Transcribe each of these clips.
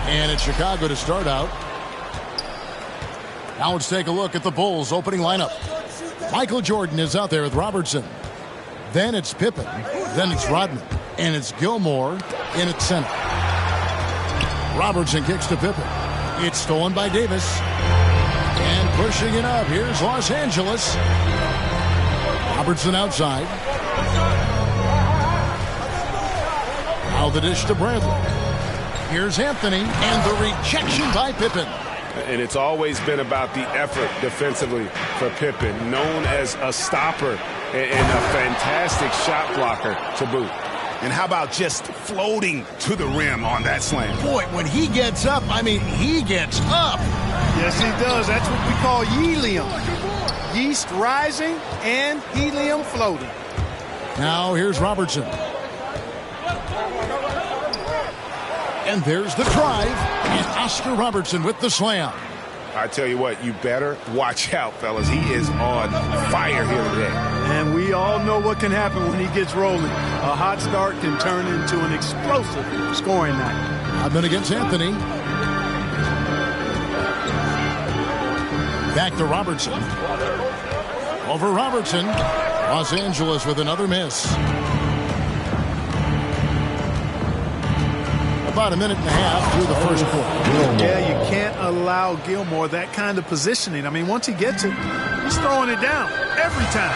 And it's Chicago to start out. Now let's take a look at the Bulls' opening lineup. Michael Jordan is out there with Robertson. Then it's Pippen. Then it's Rodman. And it's Gilmore in at center. Robertson kicks to Pippen. It's stolen by Davis. And pushing it up. Here's Los Angeles. Robertson outside. Now the dish to Bradley. Here's Anthony. And the rejection by Pippen. And it's always been about the effort defensively for Pippen, known as a stopper and a fantastic shot blocker to boot. And how about just floating to the rim on that slam? Boy, when he gets up, I mean, he gets up. Yes, he does. That's what we call helium. Yeast rising and helium floating. Now here's Robertson. And there's the drive. And Oscar Robertson with the slam. I tell you what, you better watch out, fellas. He is on fire here today. And we all know what can happen when he gets rolling. A hot start can turn into an explosive scoring night. Rodman against Anthony. Back to Robertson. Over Robertson. Los Angeles with another miss. About a minute and a half through the first quarter. Yeah, you can't allow Gilmore that kind of positioning. I mean, once he gets it, he's throwing it down every time.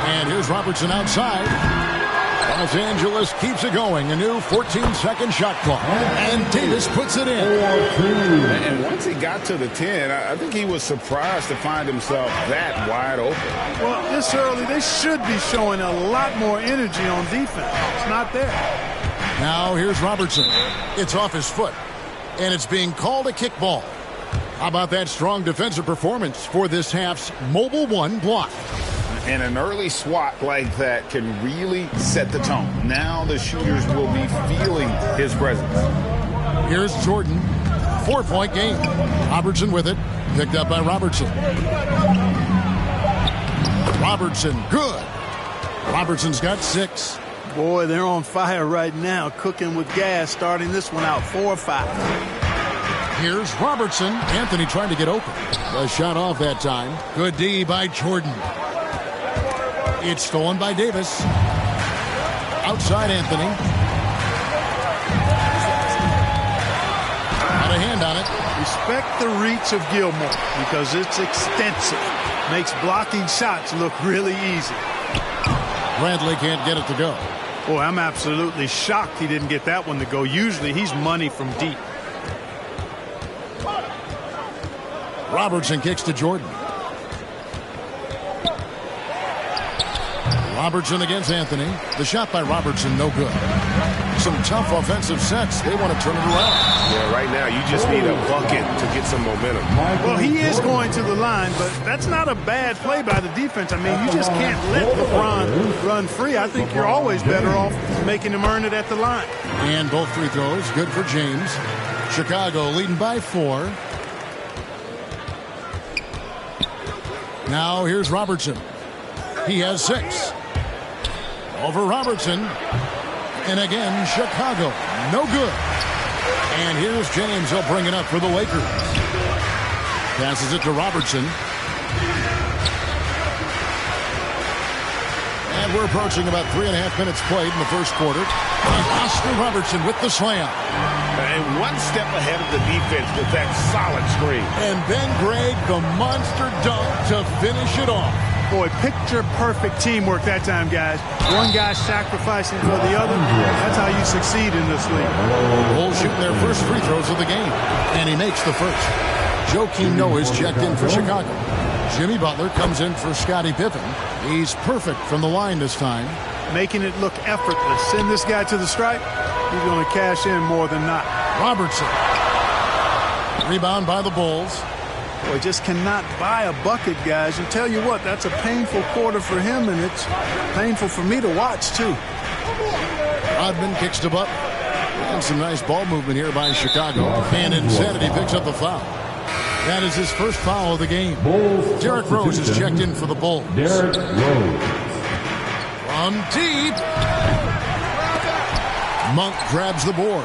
And here's Robertson outside. Los Angeles keeps it going. A new 14-second shot clock. And Davis puts it in. And once he got to the 10, I think he was surprised to find himself that wide open. Well, this early, they should be showing a lot more energy on defense. It's not there. Now here's Robertson. It's off his foot. And it's being called a kickball. How about that strong defensive performance for this half's Mobile One block? And an early swat like that can really set the tone. Now the shooters will be feeling his presence. Here's Jordan. 4-point game. Robertson with it. Picked up by Robertson. Robertson, good. Robertson's got 6. Boy, they're on fire right now, cooking with gas, starting this one out 4 or 5. Here's Robertson. Anthony trying to get open. The shot off that time. Good D by Jordan. It's stolen by Davis. Outside Anthony. Got a hand on it. Respect the reach of Gilmore because it's extensive. Makes blocking shots look really easy. Bradley can't get it to go. Boy, I'm absolutely shocked he didn't get that one to go. Usually he's money from deep. Robertson kicks to Jordan. Robertson against Anthony. The shot by Robertson, no good. Some tough offensive sets. They want to turn it around. Yeah, right now you just need a bucket to get some momentum. Well, he is going to the line, but that's not a bad play by the defense. I mean, you just can't let LeBron run free. I think you're always better off making him earn it at the line. And both free throws, good for James. Chicago leading by 4. Now here's Robertson. He has 6. Over Robertson. And again, Chicago. No good. And here's James. He'll bring it up for the Lakers. Passes it to Robertson. And we're approaching about 3.5 minutes played in the first quarter. And Oscar Robertson with the slam. And one step ahead of the defense with that solid screen. And Ben Gregg, the monster dunk to finish it off. Boy, picture-perfect teamwork that time, guys. One guy sacrificing for the other. That's how you succeed in this league. Bulls shooting their first free throws of the game. And he makes the first. Joakim Noah is checked in for Chicago. Jimmy Butler comes in for Scottie Pippen. He's perfect from the line this time. Making it look effortless. Send this guy to the stripe. He's going to cash in more than not. Robertson. Rebound by the Bulls. Boy, just cannot buy a bucket, guys. And tell you what, that's a painful quarter for him, and it's painful for me to watch, too. Rodman kicks to Butler. And some nice ball movement here by Chicago. And Insanity picks up the foul. That is his first foul of the game. Derrick Rose is checked in for the Bulls. Derrick Rose. From deep. Monk grabs the board.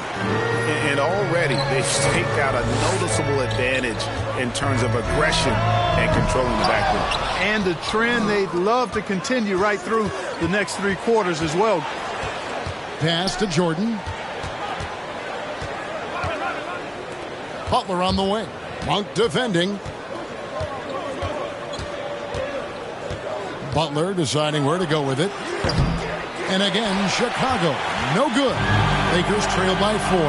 And already they've staked out a noticeable advantage in terms of aggression and controlling the backcourt. And a trend they'd love to continue right through the next 3 quarters as well. Pass to Jordan. Butler on the wing. Monk defending. Butler deciding where to go with it. And again, Chicago. No good. Lakers trail by 4.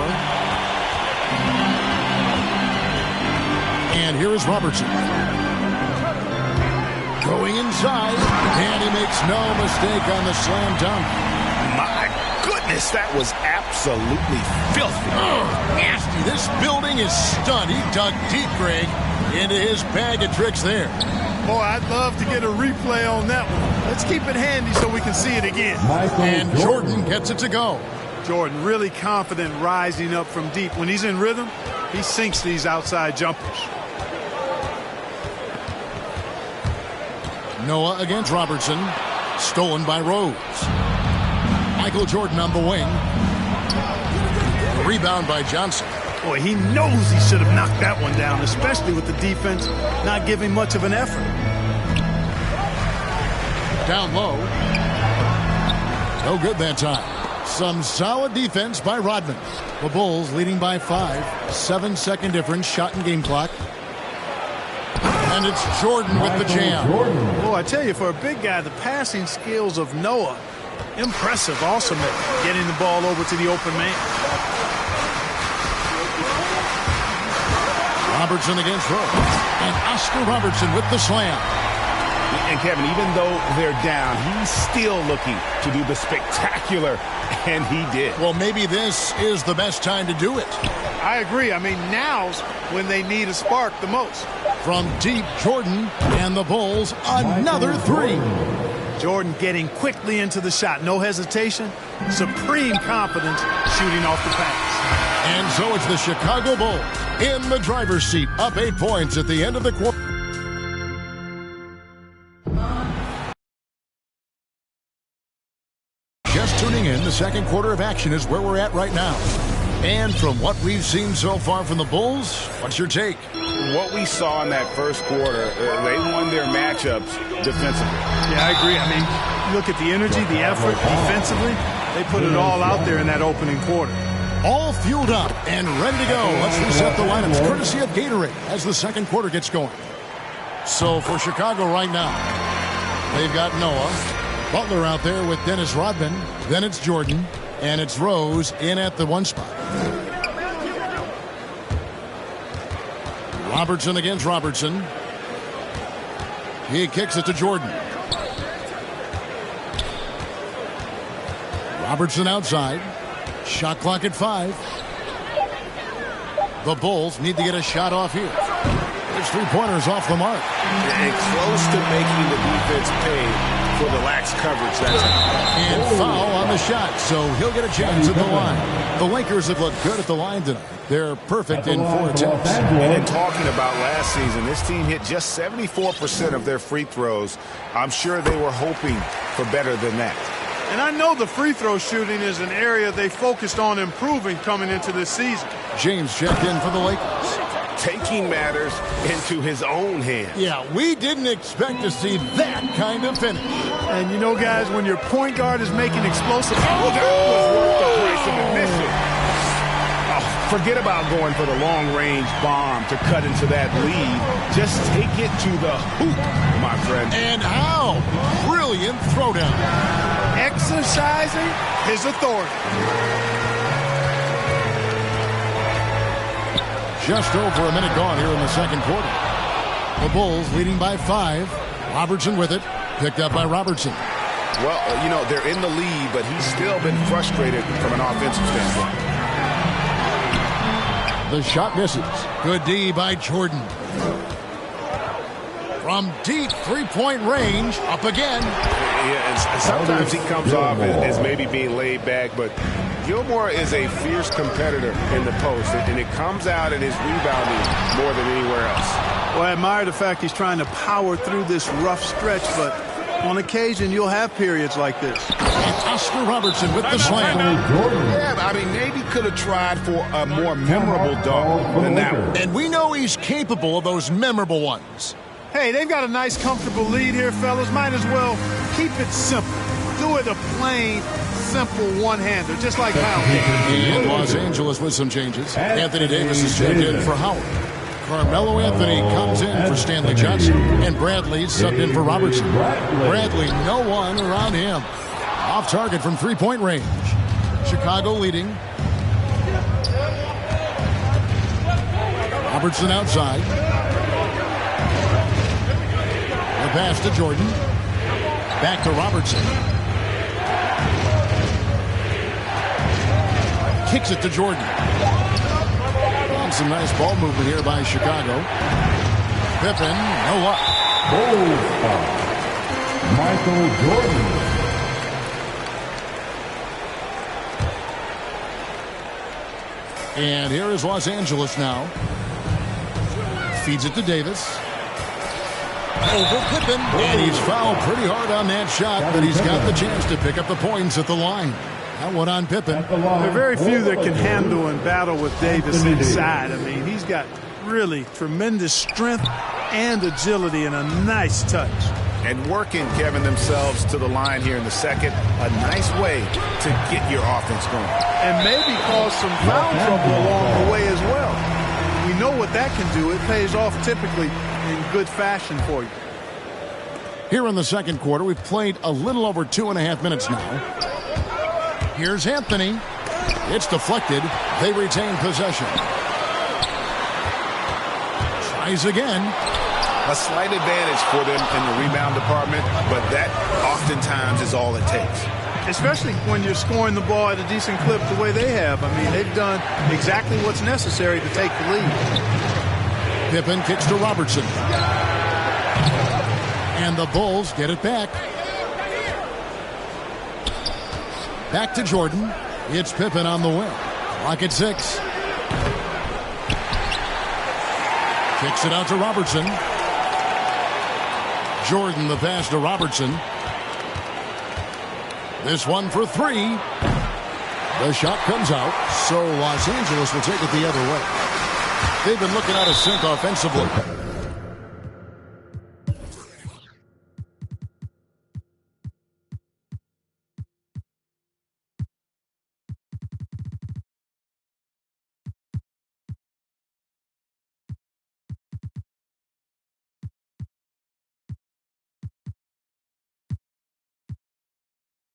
And here is Robertson. Going inside. And he makes no mistake on the slam dunk. My goodness, that was absolutely filthy. Nasty. This building is stunned. He dug deep, Greg, into his bag of tricks there. Boy, I'd love to get a replay on that one. Let's keep it handy so we can see it again. And Jordan gets it to go. Jordan really confident rising up from deep. When he's in rhythm, he sinks these outside jumpers. Noah against Robertson. Stolen by Rose. Michael Jordan on the wing. Rebound by Johnson. Boy, he knows he should have knocked that one down, especially with the defense not giving much of an effort. Down low. No good that time. Some solid defense by Rodman. The Bulls leading by 5. 7-second difference, shot and game clock. And it's Jordan with the jam. Boy, I tell you, for a big guy, the passing skills of Noah, impressive. Also getting the ball over to the open man. Robertson against Rose. And Oscar Robertson with the slam. And Kevin, even though they're down, he's still looking to do the spectacular, and he did. Well, maybe this is the best time to do it. I agree. I mean, now's when they need a spark the most. From deep, Jordan and the Bulls, another 3. Jordan getting quickly into the shot. No hesitation. Supreme confidence shooting off the pass. And so it's the Chicago Bulls in the driver's seat, up 8 points at the end of the quarter. Just tuning in, the second quarter of action is where we're at right now. And from what we've seen so far from the Bulls, what's your take? What we saw in that first quarter, they won their matchups defensively. Yeah, I agree. I mean, look at the energy, the effort defensively. They put it all out there in that opening quarter. All fueled up and ready to go. Let's reset the lineups courtesy of Gatorade as the second quarter gets going. So for Chicago right now, they've got Noah. Butler out there with Dennis Rodman. Then it's Jordan. And it's Rose in at the 1 spot. Robertson against Robertson. He kicks it to Jordan. Robertson outside. Shot clock at 5. The Bulls need to get a shot off here. There's 3-pointers off the mark. And close to making the defense pay for the lax coverage that time. And foul on the shot, so he'll get a chance at the line. The Lakers have looked good at the line tonight. They're perfect in 4 attempts. And in talking about last season, this team hit just 74% of their free throws. I'm sure they were hoping for better than that. And I know the free throw shooting is an area they focused on improving coming into this season. James checked in for the Lakers. Taking matters into his own hands. Yeah, we didn't expect to see that kind of finish. And you know, guys, when your point guard is making explosive... Oh, that was worth the price of admission. Oh, forget about going for the long-range bomb to cut into that lead. Just take it to the hoop, my friend. And how? Brilliant throwdown. Exercising his authority. Just over a minute gone here in the second quarter. The Bulls leading by 5. Robertson with it. Picked up by Robertson. Well, you know, they're in the lead, but he's still been frustrated from an offensive standpoint. The shot misses. Good D by Jordan. From deep 3-point range, up again. Yeah, and sometimes he comes off as maybe being laid back, but Gilmore is a fierce competitor in the post, and it comes out in his rebounding more than anywhere else. Well, I admire the fact he's trying to power through this rough stretch, but On occasion, you'll have periods like this. And Oscar Robertson with the slam. Yeah, I mean, maybe could have tried for a more memorable dunk than that one. And we know he's capable of those memorable ones. Hey, they've got a nice, comfortable lead here, fellas. Might as well keep it simple. Do it a plain, simple one-hander, just like Howard. And Los Angeles with some changes. Anthony Davis is checked in for Howard. Carmelo Anthony comes in for Stanley Johnson. And Bradley subbed in for Robertson. Bradley, no one around him. Off target from three-point range. Chicago leading. Robertson outside. The pass to Jordan. Back to Robertson. Kicks it to Jordan. And some nice ball movement here by Chicago. Pippen, no luck. Michael Jordan. And here is Los Angeles now. Feeds it to Davis. Over Pippen. And he's fouled pretty hard on that shot, but he's got the chance to pick up the points at the line. That one on Pippen. There are very few that can handle and battle with Davis inside. I mean, he's got really tremendous strength and agility and a nice touch. And working, Kevin, themselves to the line here in the second. A nice way to get your offense going. And maybe cause some foul trouble along the way as well. We know what that can do. It pays off typically in good fashion for you. Here in the second quarter, we've played a little over 2.5 minutes now. Here's Anthony. It's deflected. They retain possession. Tries again. A slight advantage for them in the rebound department, but that oftentimes is all it takes. Especially when you're scoring the ball at a decent clip the way they have. I mean, they've done exactly what's necessary to take the lead. Pippen kicks to Robertson. And the Bulls get it back. Back to Jordan. It's Pippen on the wing. Clock at 6. Kicks it out to Robertson. Jordan the pass to Robertson. This one for 3. The shot comes out, so Los Angeles will take it the other way. They've been looking out of sync offensively.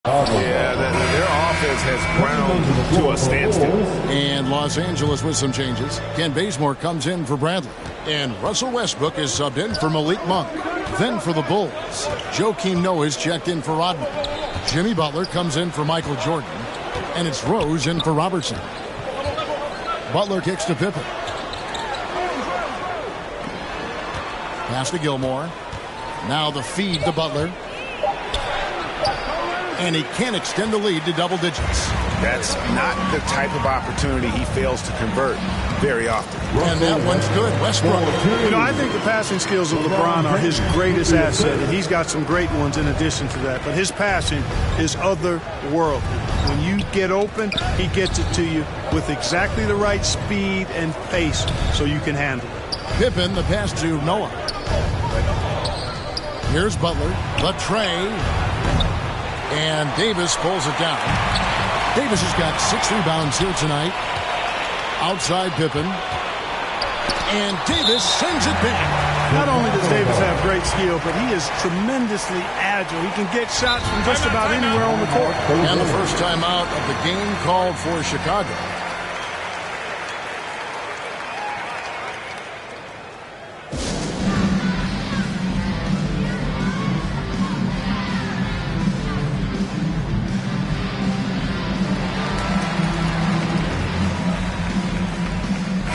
Yeah, their offense has ground to a standstill. And Los Angeles with some changes. Ken Bazemore comes in for Bradley. And Russell Westbrook is subbed in for Malik Monk. Then for the Bulls, Joakim Noah is checked in for Rodman. Jimmy Butler comes in for Michael Jordan. And it's Rose in for Robertson. Butler kicks to Pippen. Pass to Gilmore. Now the feed to Butler. And he can't extend the lead to double digits. That's not the type of opportunity he fails to convert very often. And that one's good. Westbrook. You know, I think the passing skills of LeBron are his greatest asset, and he's got some great ones in addition to that. But his passing is otherworldly. When you get open, he gets it to you with exactly the right speed and pace so you can handle it. Pippen, the pass to Noah. Here's Butler. The tray. And Davis pulls it down. Davis has got 6 rebounds here tonight. Outside Pippen. And Davis sends it back. Not only does Davis have great skill, but he is tremendously agile. He can get shots from just about anywhere on the court. And the first time out of the game called for Chicago.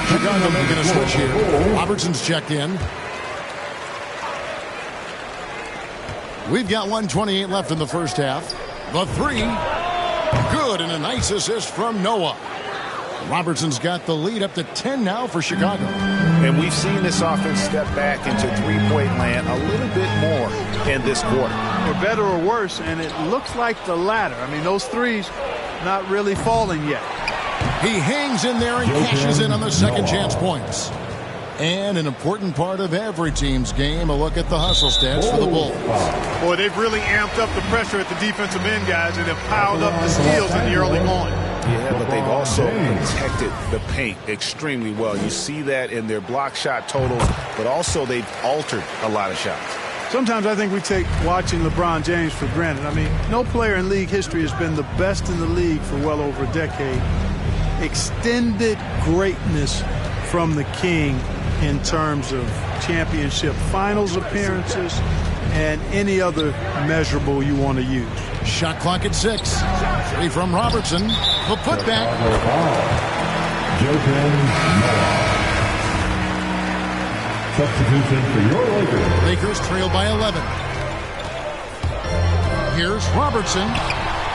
Chicago making a switch here. Robertson's checked in. We've got 1:28 left in the first half. The 3. Good, and a nice assist from Noah. Robertson's got the lead up to 10 now for Chicago. And we've seen this offense step back into three-point land a little bit more in this quarter. Or better or worse, and it looks like the latter. I mean, those threes not really falling yet. He hangs in there and cashes in on the second chance points. And an important part of every team's game, a look at the hustle stats for the Bulls. Boy, they've really amped up the pressure at the defensive end, guys, and have piled up the steals in the early going. Yeah, but they've also protected the paint extremely well. You see that in their block shot totals, but also they've altered a lot of shots. Sometimes I think we take watching LeBron James for granted. I mean, no player in league history has been the best in the league for well over a decade. Extended greatness from the King in terms of championship finals appearances and any other measurable you want to use. Shot clock at 6. 3 from Robertson. The putback. Substitution for your Lakers. Lakers trail by 11. Here's Robertson.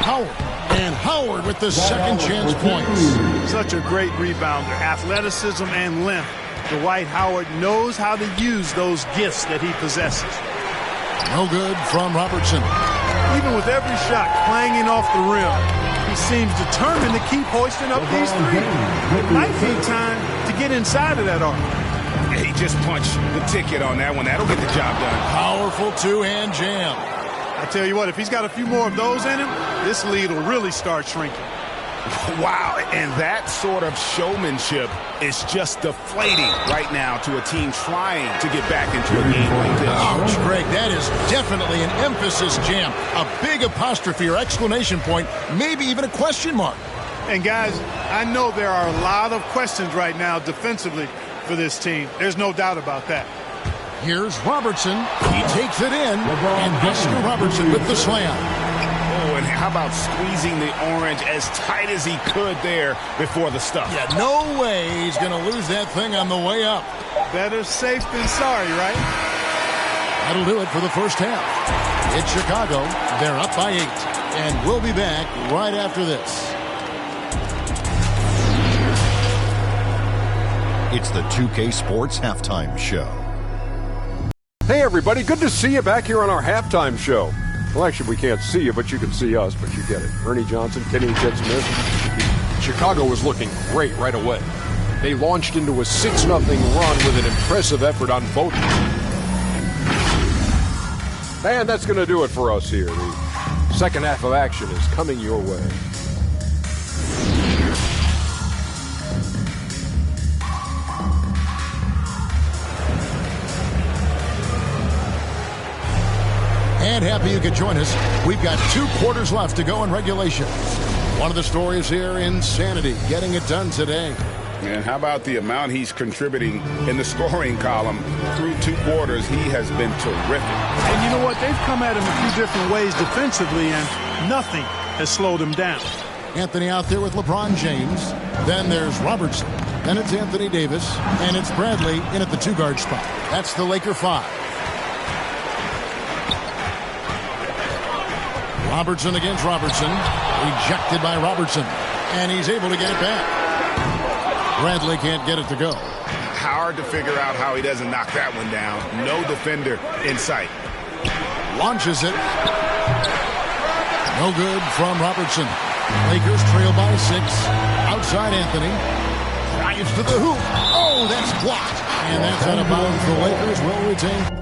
Howard. And Howard with the second chance points. Such a great rebounder. Athleticism and length. Dwight Howard knows how to use those gifts that he possesses. No good from Robertson. Even with every shot clanging off the rim, he seems determined to keep hoisting up these threes. It might be time to get inside of that arc. He just punched the ticket on that one. That'll get the job done. Powerful two-hand jam. I tell you what, if he's got a few more of those in him, this lead will really start shrinking. Wow, and that sort of showmanship is just deflating right now to a team trying to get back into a game like this. Ouch, Greg, that is definitely an emphasis jam. A big apostrophe or exclamation point, maybe even a question mark. And guys, I know there are a lot of questions right now defensively for this team. There's no doubt about that. Here's Robertson. He takes it in, and Oscar Robertson with the slam. Oh, and how about squeezing the orange as tight as he could there before the stuff? Yeah, no way he's going to lose that thing on the way up. Better safe than sorry, right? That'll do it for the first half. It's Chicago. They're up by 8. And we'll be back right after this. It's the 2K Sports Halftime Show. Hey, everybody. Good to see you back here on our halftime show. Well, actually, we can't see you, but you can see us, but you get it. Ernie Johnson, Kenny and Ted Smith. Chicago was looking great right away. They launched into a 6-0 run with an impressive effort on both. And that's going to do it for us here. The second half of action is coming your way. And happy you could join us. We've got 2 quarters left to go in regulation. One of the stories here, insanity, getting it done today. And how about the amount he's contributing in the scoring column through 2 quarters? He has been terrific. And you know what? They've come at him a few different ways defensively, and nothing has slowed him down. Anthony out there with LeBron James. Then there's Robertson. Then it's Anthony Davis. And it's Bradley in at the 2-guard spot. That's the Laker 5. Robertson against Robertson. Rejected by Robertson. And he's able to get it back. Bradley can't get it to go. Hard to figure out how he doesn't knock that one down. No defender in sight. Launches it. No good from Robertson. Lakers trail by 6. Outside Anthony. Drives to the hoop. Oh, that's blocked. And that's out of bounds. The Lakers will retain.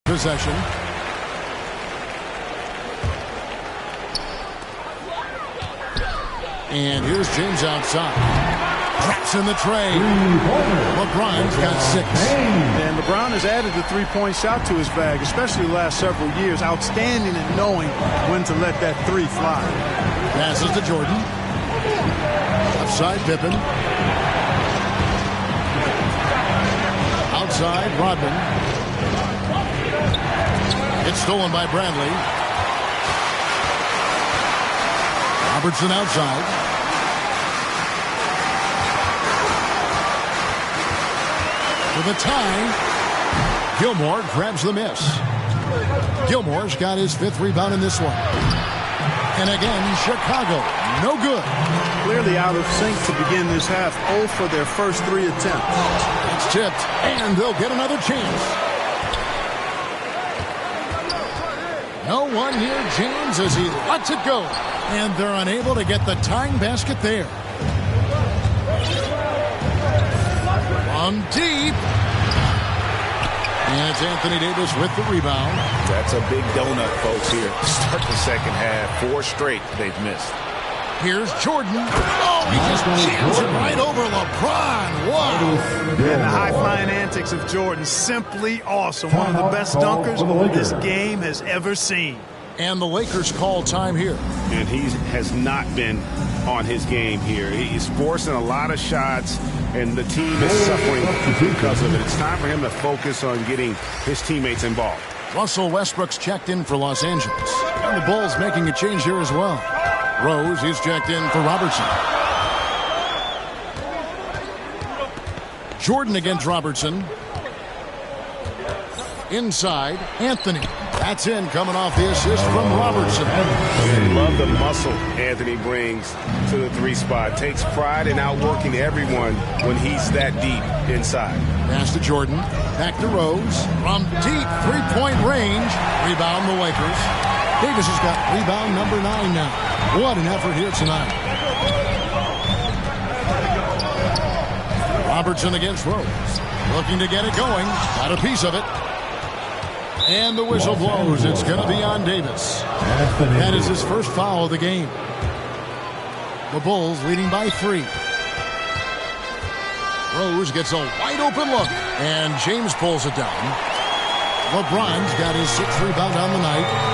Possession. And here's James outside. Drops in the tray. LeBron's got 6. And LeBron has added the three-point shot to his bag, especially the last several years. Outstanding at knowing when to let that 3 fly. Passes to Jordan. Outside Pippen. Outside Rodman. It's stolen by Bradley. Robertson outside. For the tie, Gilmore grabs the miss. Gilmore's got his 5th rebound in this one. And again, Chicago, no good. Clearly out of sync to begin this half. 0 for their first 3 attempts. It's tipped, and they'll get another chance. No one near James as he lets it go. And they're unable to get the tying basket there. From deep. And it's Anthony Davis with the rebound. That's a big donut, folks, here. Start the second half. 4 straight they've missed. Here's Jordan. Oh, he just jams it right over LeBron. Wow. And the high-flying antics of Jordan, simply awesome. One of the best dunkers this game has ever seen. And the Lakers call time here. And he has not been on his game here. He's forcing a lot of shots, and the team is suffering because of it. It's time for him to focus on getting his teammates involved. Russell Westbrook's checked in for Los Angeles. And the Bulls making a change here as well. Rose, he's checked in for Robertson. Jordan against Robertson. Inside, Anthony. That's in, coming off the assist from Robertson. I love the muscle Anthony brings to the 3 spot. Takes pride in outworking everyone when he's that deep inside. Pass to Jordan. Back to Rose. From deep 3-point range. Rebound the Lakers. Davis has got rebound number 9 now. What an effort here tonight. Robertson against Rose. Looking to get it going. Got a piece of it. And the whistle blows. It's going to be on Davis. That is his first foul of the game. The Bulls leading by 3. Rose gets a wide open look. And James pulls it down. LeBron's got his 6th rebound on the night.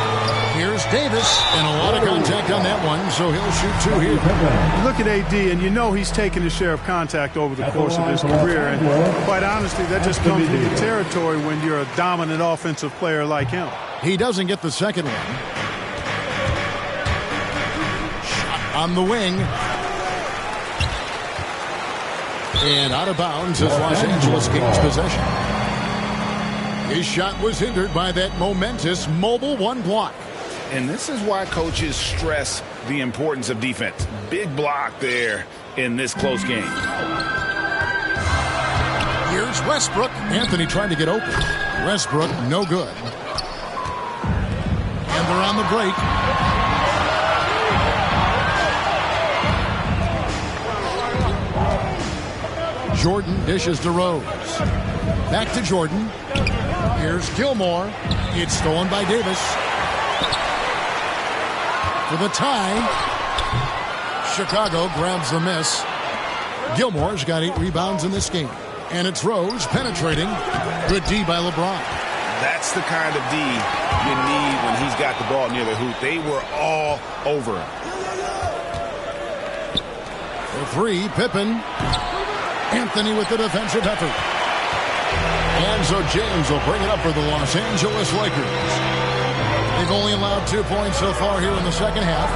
Here's Davis, and a lot of contact on that one, so he'll shoot 2 here. Look at AD, and you know he's taken his share of contact over the course of his career. And quite honestly, that just comes with the territory when you're a dominant offensive player like him. He doesn't get the second one. Shot on the wing. And out of bounds as Los Angeles gains possession. His shot was hindered by that momentous mobile 1 block. And this is why coaches stress the importance of defense. Big block there in this close game. Here's Westbrook. Anthony trying to get open. Westbrook, no good. And they're on the break. Jordan dishes to Rose. Back to Jordan. Here's Gilmore. It's stolen by Davis. For the tie. Chicago grabs the miss. Gilmore's got 8 rebounds in this game. And it's Rose penetrating. Good D by LeBron. That's the kind of D you need when he's got the ball near the hoop. They were all over him. For 3, Pippen. Anthony with the defensive effort. And so James will bring it up for the Los Angeles Lakers. They've only allowed 2 points so far here in the second half.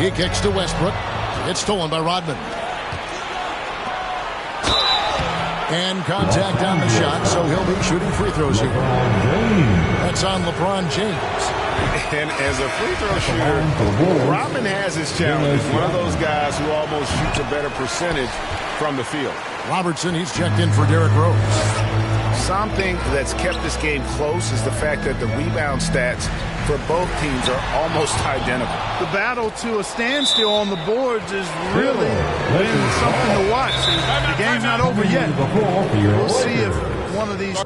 He kicks to Westbrook. It's stolen by Rodman. And contact on the shot, so he'll be shooting free throws here. That's on LeBron James. And as a free throw shooter, Rodman has his challenges. One of those guys who almost shoots a better percentage from the field. Robertson, he's checked in for Derrick Rose. Something that's kept this game close is the fact that the rebound stats for both teams are almost identical. The battle to a standstill on the boards is really been something to watch. The game's not over yet. We'll see if one of these...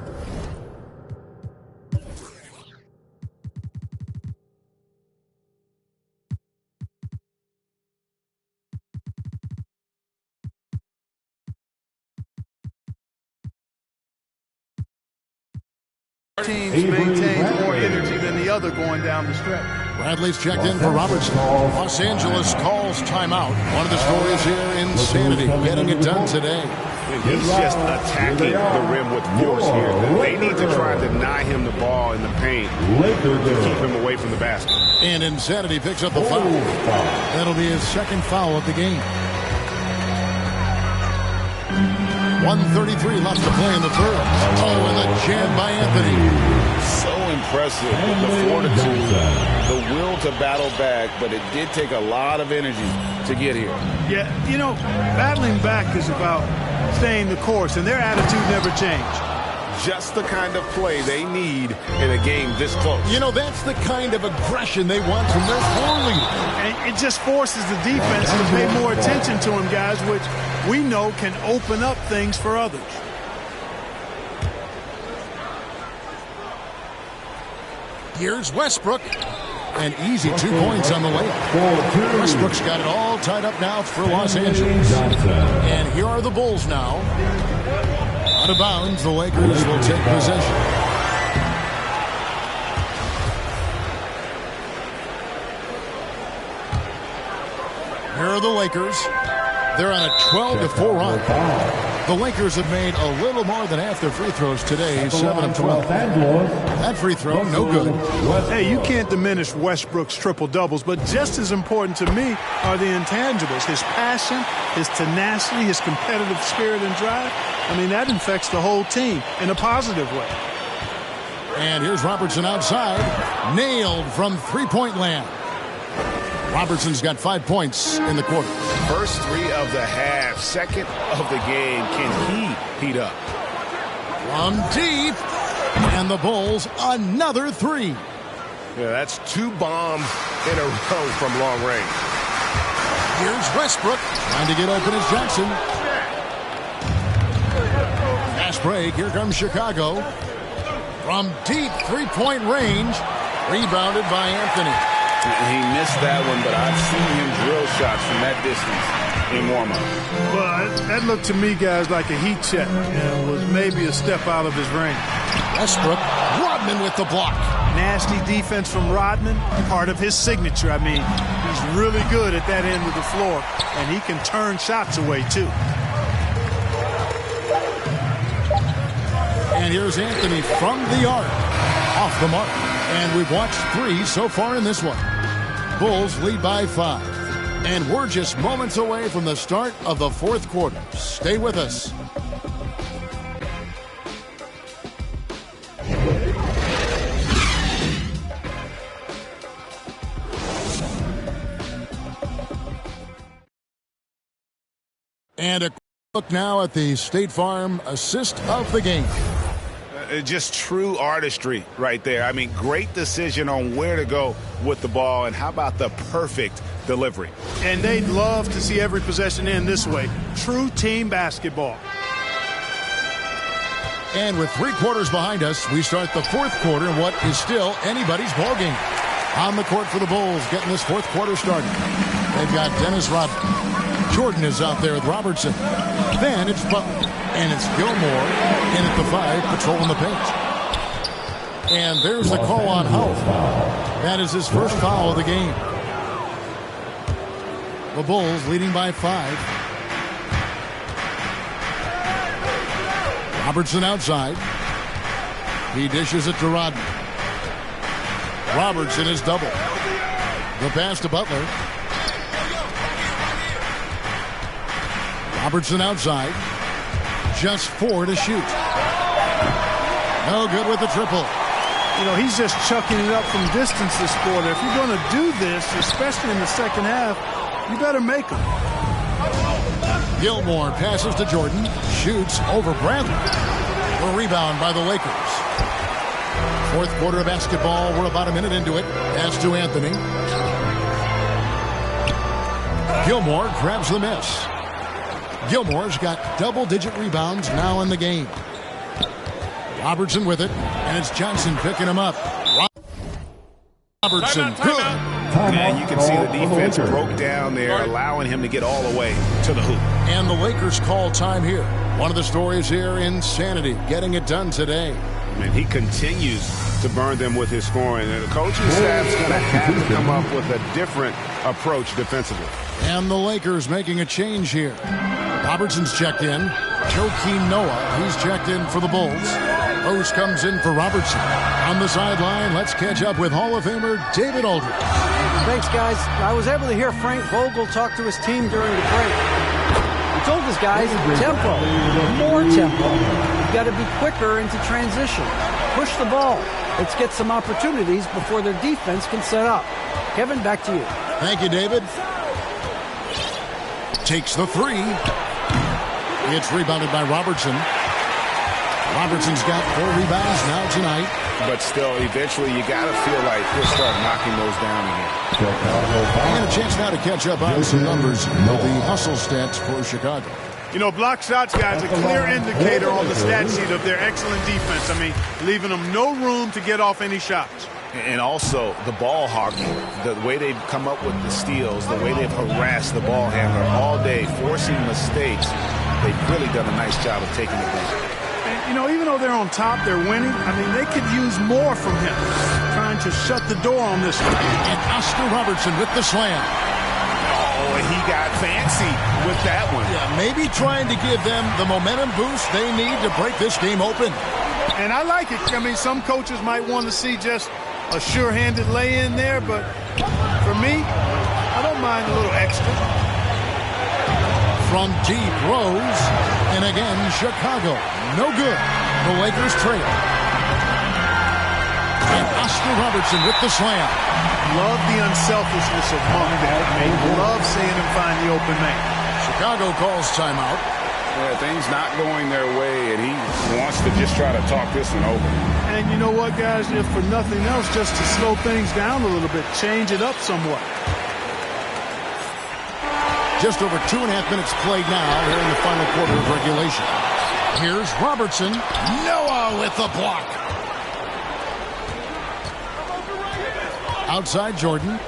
teams maintain more energy than the other going down the stretch. Bradley's checked in for Robertson. Los Angeles calls timeout. One of the stories here, insanity, getting it done today. And he's just attacking the rim with force here. They need to try and deny him the ball in the paint to keep him away from the basket. And Insanity picks up the foul. That'll be his second foul of the game. 1:33 left to play in the third. Oh, and the jam by Anthony. So impressive. The fortitude, the will to battle back, but it did take a lot of energy to get here. Yeah, you know, battling back is about staying the course, and their attitude never changed. Just the kind of play they need in a game this close. You know, that's the kind of aggression they want from their floor leader. And it just forces the defense to pay more attention to him, guys, which we know can open up things for others. Here's Westbrook. An easy 2 points on the way. Westbrook's got it all tied up now for Los Angeles. And here are the Bulls now. Out of bounds, the Lakers will take possession. Here are the Lakers. They're on a 12-4 run. The Lakers have made a little more than half their free throws today, 7 of 12. That free throw, no good. Hey, you can't diminish Westbrook's triple-doubles, but just as important to me are the intangibles. His passion, his tenacity, his competitive spirit and drive. I mean, that infects the whole team in a positive way. And here's Robertson outside. Nailed from three-point land. Robertson's got 5 points in the quarter. First 3 of the half, second of the game. Can he heat up? From deep. And the Bulls, another 3. Yeah, that's 2 bombs in a row from long range. Here's Westbrook. Trying to get open as Jackson. Fast break. Here comes Chicago. From deep three-point range. Rebounded by Anthony. He missed that one, but I've seen him drill shots from that distance in warm-up. Well, that looked to me, guys, like a heat check and was maybe a step out of his range. Westbrook, Rodman with the block. Nasty defense from Rodman, part of his signature. I mean, he's really good at that end of the floor, and he can turn shots away, too. And here's Anthony from the arc. Off the mark. And we've watched 3 so far in this one. Bulls lead by 5. And we're just moments away from the start of the fourth quarter. Stay with us. And a look now at the State Farm assist of the game. Just true artistry right there. I mean, great decision on where to go with the ball, and how about the perfect delivery? And they'd love to see every possession end this way. True team basketball. And with 3 quarters behind us, we start the fourth quarter in what is still anybody's ball game. On the court for the Bulls, getting this fourth quarter started. They've got Dennis Rodman. Jordan is out there with Robertson. Then it's Butler. And it's Gilmore in at the 5, patrolling the paint. And there's the call on Howell. That is his first foul of the game. The Bulls leading by 5. Robertson outside. He dishes it to Rodman. Robertson is double. The pass to Butler. Robertson outside. Just 4 to shoot. No good with the triple. You know, he's just chucking it up from distance this quarter. If you're going to do this, especially in the second half, you better make them. Gilmore passes to Jordan. Shoots over Bradley. A rebound by the Lakers. Fourth quarter of basketball. We're about a minute into it. Pass to Anthony. Gilmore grabs the miss. Gilmore's got double-digit rebounds now in the game. Robertson with it, and it's Johnson picking him up. Robertson, good. And you can see the defense broke down there, allowing him to get all the way to the hoop. And the Lakers call time here. One of the stories here, insanity, getting it done today. And he continues to burn them with his scoring. And the coaching staff's going to have to come up with a different approach defensively. And the Lakers making a change here. Robertson's checked in. Joakim Noah, he's checked in for the Bulls. Rose comes in for Robertson. On the sideline, let's catch up with Hall of Famer David Aldridge. Thanks, guys. I was able to hear Frank Vogel talk to his team during the break. He told his guys, tempo, more tempo. You've got to be quicker into transition. Push the ball. Let's get some opportunities before their defense can set up. Kevin, back to you. Thank you, David. Takes the three. It's rebounded by Robertson. Robertson's got 4 rebounds now tonight. But still, eventually, you got to feel like he'll start knocking those down again. And a chance now to catch up on some numbers with the hustle stats for Chicago. You know, block shots, guys, a clear indicator on the stat sheet of their excellent defense. I mean, leaving them no room to get off any shots. And also, the ball hogging, the way they've come up with the steals, the way they've harassed the ball handler all day, forcing mistakes. They've really done a nice job of taking it down. You know, even though they're on top, they're winning. I mean, they could use more from him. Trying to shut the door on this one. And Oscar Robertson with the slam. Oh, and he got fancy with that one. Yeah, maybe trying to give them the momentum boost they need to break this game open. And I like it. I mean, some coaches might want to see just a sure-handed lay-in there, but for me, I don't mind a little extra. From deep Rose, and again, Chicago. No good. The Lakers trail. And Oscar Robertson with the slam. Love the unselfishness of Monk. Love seeing him find the open man. Chicago calls timeout. Yeah, things not going their way, and he wants to just try to talk this one over. And you know what, guys? If for nothing else, just to slow things down a little bit, change it up somewhat. Just over 2.5 minutes played now here in the final quarter of regulation. Here's Robertson. Noah with the block. Outside Jordan.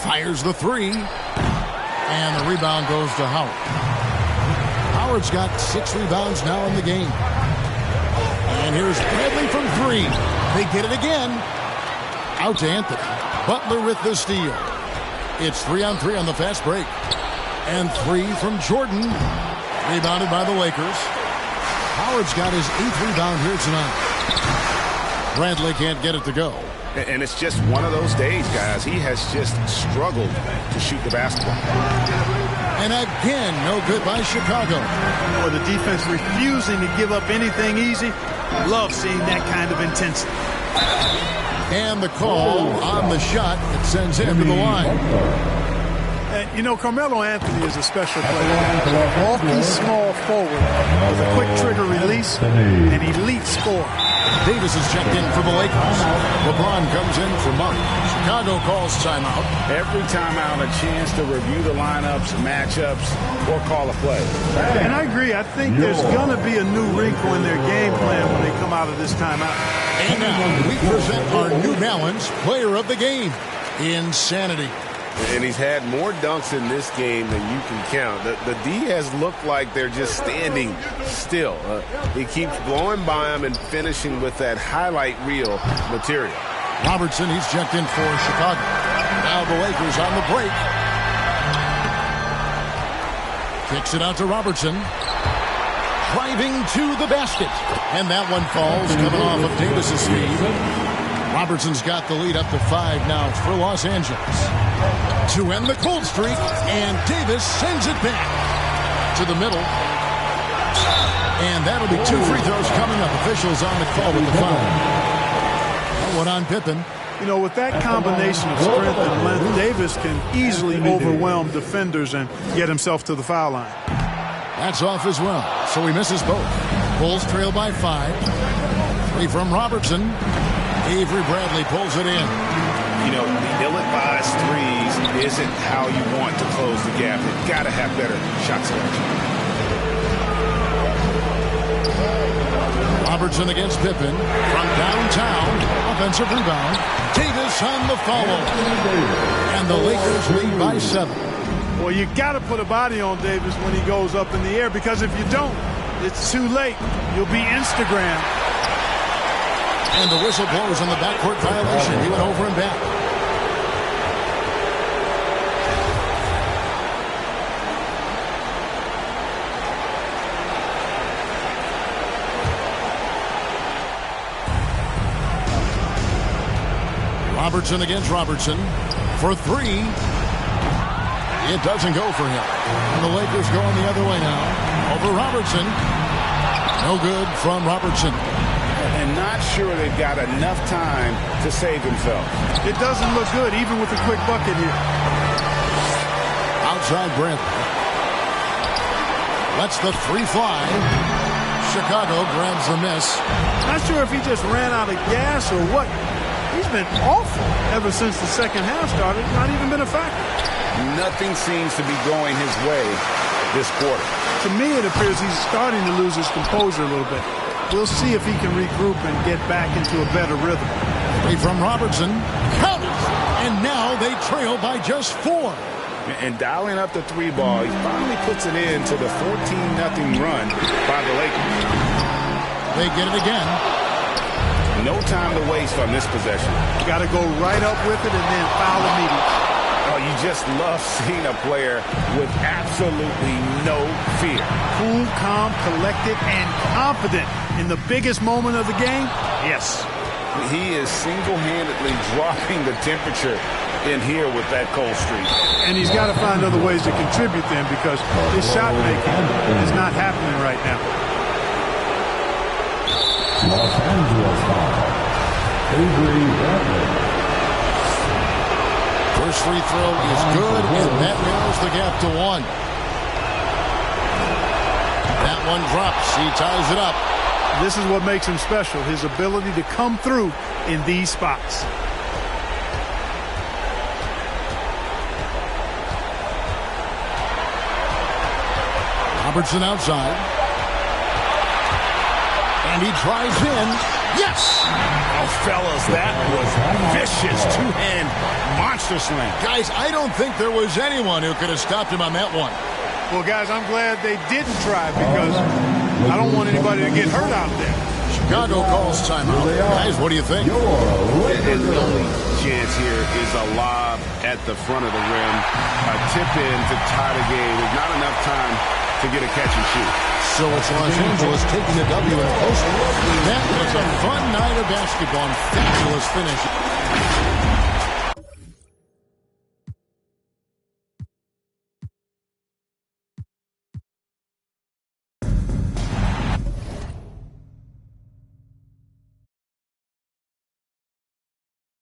Fires the three. And the rebound goes to Howard. Howard's got 6 rebounds now in the game. And here's Bradley from 3. They get it again. Out to Anthony. Butler with the steal. It's 3-on-3 on the fast break. And 3 from Jordan. Rebounded by the Lakers. Howard's got his 8th rebound here tonight. Bradley can't get it to go. And it's just one of those days, guys. He has just struggled to shoot the basketball. And again, no good by Chicago. Or the defense refusing to give up anything easy. Love seeing that kind of intensity. And the call on the shot that sends him to the line. You know, Carmelo Anthony is a special player. Bulky, small forward with a quick trigger release and elite score. Davis is checked in for the Lakers. LeBron comes in for Monk. Chicago calls timeout. Every timeout, a chance to review the lineups, matchups, or call a play. And I agree. I think there's going to be a new wrinkle in their game plan when they come out of this timeout. And now we present our New Balance Player of the Game, Insanity. And he's had more dunks in this game than you can count. The D has looked like they're just standing still. He keeps blowing by him and finishing with that highlight reel material. Robertson, he's checked in for Chicago. Now the Lakers on the break. Kicks it out to Robertson. Driving to the basket. And that one falls, coming off of Davis's speed. Robertson's got the lead up to 5 now for Los Angeles. To end the cold streak, and Davis sends it back to the middle. And that'll be 2 free throws coming up. Officials on the call with the foul. One on Pippen. You know, with that combination of strength and length, Davis can easily overwhelm defenders and get himself to the foul line. That's off as well, so he misses both. Bulls trail by 5. 3 from Robertson. Avery Bradley pulls it in. You know, the ill-advised threes isn't how you want to close the gap. You've got to have better shot selection. Robertson against Pippen from downtown. Offensive rebound. Davis on the follow. And the Lakers lead by 7. Well, you got to put a body on Davis when he goes up in the air, because if you don't, it's too late. You'll be Instagrammed. And the whistle blows on the backcourt violation. He went over and back. Robertson against Robertson for 3. It doesn't go for him. And the Lakers going the other way now. Over Robertson. No good from Robertson. And not sure they've got enough time to save themselves. It doesn't look good, even with the quick bucket here. Outside Brent. Lets the three fly. Chicago grabs the miss. Not sure if he just ran out of gas or what. He's been awful ever since the second half started. Not even been a factor. Nothing seems to be going his way this quarter. To me, it appears he's starting to lose his composure a little bit. We'll see if he can regroup and get back into a better rhythm. Three from Robertson. Count it! And now they trail by just 4. And dialing up the three ball, he finally puts it into the 14-0 run by the Lakers. They get it again. No time to waste on this possession. Got to go right up with it and then foul immediately. Oh, you just love seeing a player with absolutely no fear. Cool, calm, collected, and confident in the biggest moment of the game. Yes. He is single-handedly dropping the temperature in here with that cold streak. And he's got to find other ways to contribute then, because his shot making is not happening right now. Los Angeles foul. Avery Bradley. First free throw is good, and that narrows the gap to 1. That one drops. He ties it up. This is what makes him special, his ability to come through in these spots. Robertson outside. And he drives in. Yes! Oh, fellas, that was vicious two-hand monster slam. Guys, I don't think there was anyone who could have stopped him on that one. Well, guys, I'm glad they didn't try, because I don't want anybody to get hurt out there. Chicago calls timeout. Guys, what do you think? And the only chance here is a lob at the front of the rim. A tip-in to tie the game. There's not enough time to get a catch and shoot. So it's Los Angeles taking a W in Coastal. That was a fun night of basketball and fabulous finish.